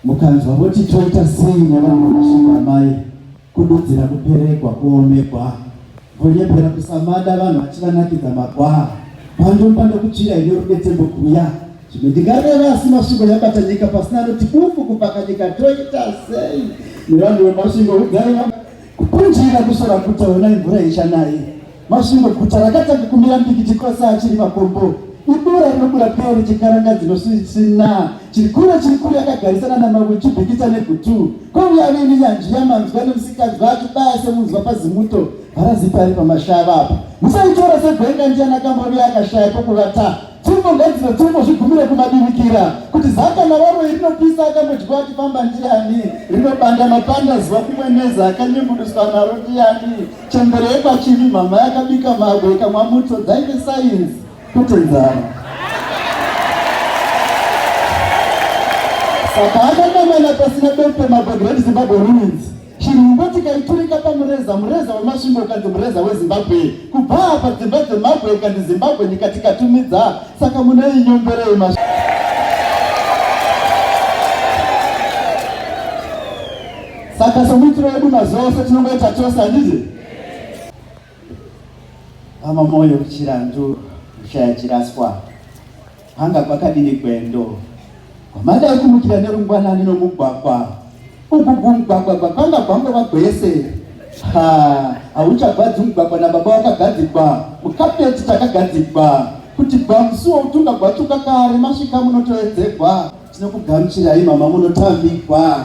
mukanzwa voti toita sei nevanhu vakashinga mai kududzira kuperekwa kuomekwa vonyepera kusamada vanhu vachivanakidza magwa pandomba kutsvira ine rubetembo kuya zvimwe ndingareva asi masvingo yabata nyika pasina anoti ufu kubvaka nyika toita sei nevanhu vemasvingo ugari kupunjira kusora guta ona imvura ichanai masvingo guta rakatanga kumira mbikiti kwasa achiri makombo ibura rinobura peri chikaranga dzinosvisina chirikure yakagarisana namamwe chibhikita negutu kwauya vini nyanzvi yamanzwa nemusikadzi vachibaya semunzwa pazimuto harazipa ari pamashava apa musaitora segwenga ndiana kamboruya akashaya pokuvata pfumbo ngadzino pfumbo zvigumire kumabirikira kuti zaka navaro rinopisa akambodya achifamba ndiani rinobanda mapanda zuva kumweneza akanyunguduswa naro ndiani chembere yepachivi mama yakabika magwe ikamwa muto dzaive sainzi kutenzana saka akanamana pasina bepe mabagireti Zimbabwe ruins chirungo tikaiturika pamureza wemasvingo ukanzi mureza weZimbabwe kubva apa dzimba dzeMabwe ikanzi Zimbabwe nyika tikatumidza saka muneinyomberei saka somuitiro wedu mazuva ose tinongoita chose handiti ama moyo chirandu kushaya chiraswa hanga kwakadini gwendo kwamadai kumukira nerungwanani nomugwagwa ukugumugwagwa kwanga gwango vagwese hauchagwadzi mugwagwa nababa wakagadzikwa mukapeti takagadzikwa kuti gwamusuwo utunga gwatuka kare masvika munotoedzegwa tinokugamuchirai mama munotambigwa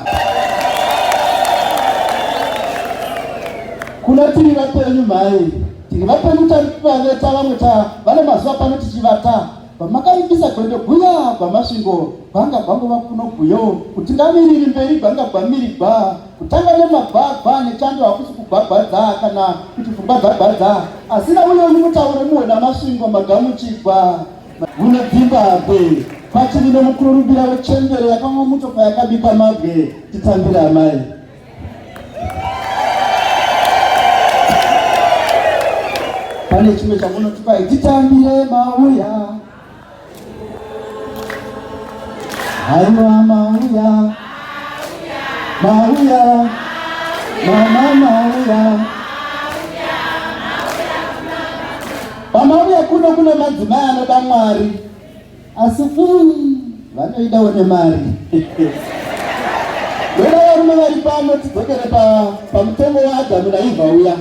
kuna tiri vapenyu mai tiri vapenyu tarikuvaveta vamwe vane mazuva pano tichivata vamakaivisa gwendo guya gwamasvingo gwanga gwangova kuno guyo kutingamiriri mberi gwanga gwamirirwa kutanga nemagwagwa nechando hakusi kugwagwadza kana kuti pfungwa dzagwadza asina uyo mutauro muona masvingo magamuchigwa mune Zimbabwe pachiri nemukurumbira wechembere yakanga mutoka yakabika mabwe titambira mai pane chimwe chamunotukai titambire mauya haiwa mauya mama mauya pamauya kuno kuna madzimai anoda Mwari asi vanoidawo nemari veda varume vari pano tidzokere pamutengo waAdhamu naEvha uya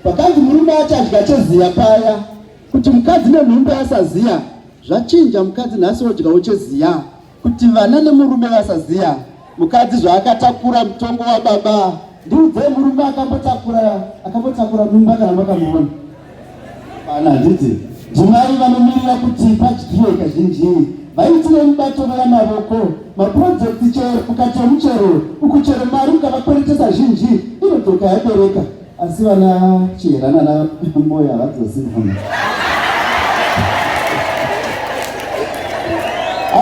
pakanzi murume achadya cheziya paya kuti mukadzi nemhumbe asaziya zvachinja mukadzi nhasi wodyawo cheziya kuti vana nemurume vasaziya mukadzi zvaakatakura mutongo wababa ndiudze murume akambotakura mimba kana makamuona pana handiti ndimai vanomirira kuti padyiwe kazhinji vaitire mibato yamavoko mapurojekti chero mukati yemuchero ukuchero mari mukavakweretesa zhinji inodzoka yabereka asi vana chiherana namoyo havadzosivana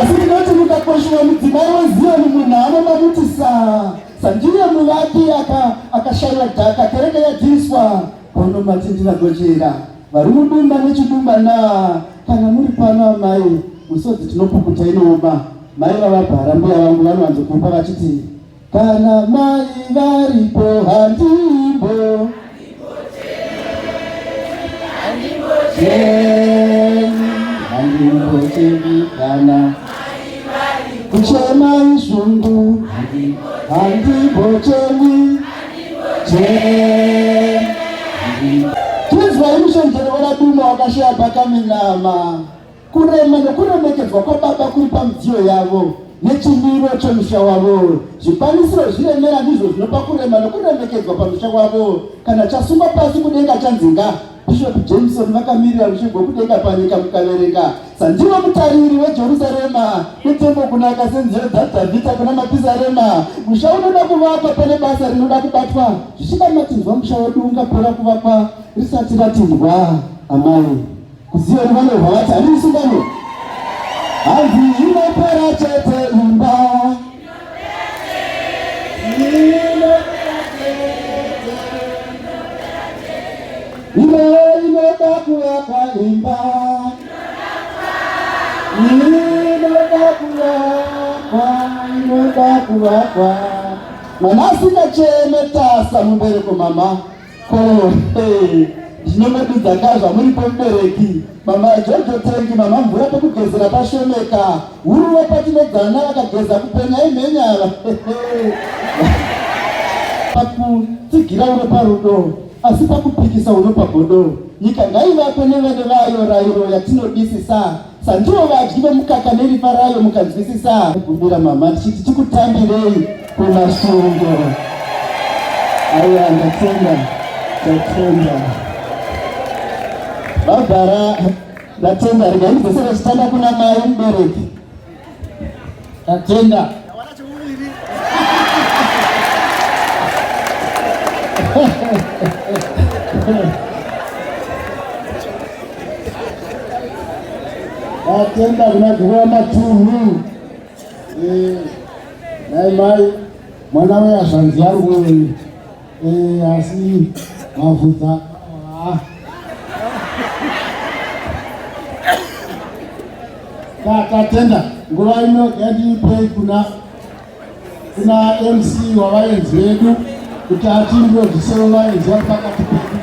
asi ndinoti mukakoshiwa mudzimai weZioni munhu anomamuti sandiye muvaki akashaiwa dhaka kereke yadhiriswa paunomati ndinagochera vari mudumba nechidumba kana muri pano mai musodzi tinopukuta inooma mai vavabhara mbuya vangu vanowanzokupa vachiti kana mai varipo handimbo chemi kana kuchema izvungu handimbo chemi tinzwa imushenjero weraduma wakashaya pakaminama kurema nekuremekedzwa kwababa kuri pamudziyo yavo nechimiro chemusha wavo zvikwanisiro zviremera ndizvo zvinopa kurema nekuremekedzwa pamusha wavo kana chasungwa pasi kudenga chanzinga Bishop Jameson vakamirira rusvingo kudenga panyika mukaverenga sandiwo mutariri weJerusarema kutembo kunaka senzero dzaDhavhidha kuna mapizarema musha unoda kuvakwa pane basa rinoda kubatwa zvichidamatinzwa musha wedu ungapera kuvakwa risati ratindwa amai kuziyo rivanorwa vati handiri sungano hanzi inopera chete imba inoda kuvakwa imba inoda kuvakwa mwana asingachemeta mubereko mama ko ndinongodudza ngazva muripo mubereki mama Jojo tengi mama mvura pekugezera pashomeka huruwe patinodzana vakageza kupenya imhenyara pakutsigira uno parudo asi pakupikisa uno pagodo nyika ngaivakwe nevene vayo rayiro yatinodisisa sandivo vadyi vemukaka nerifa rayo mukanzwisisa kumbira mama tichiti tikutambirei kumasvingo aiwa ndatenda Barbara ndatenda regainizesere chitanda kuna mai mubereki ndatenda ndatenda kuna Guramatunhu nai mai mwana weyazvanzi yangu asi mavhudza tatenda nguva ino yandipei kuna MC wavaenzi vedu kuti atindirodzisewo vaenzi vari pakati pedu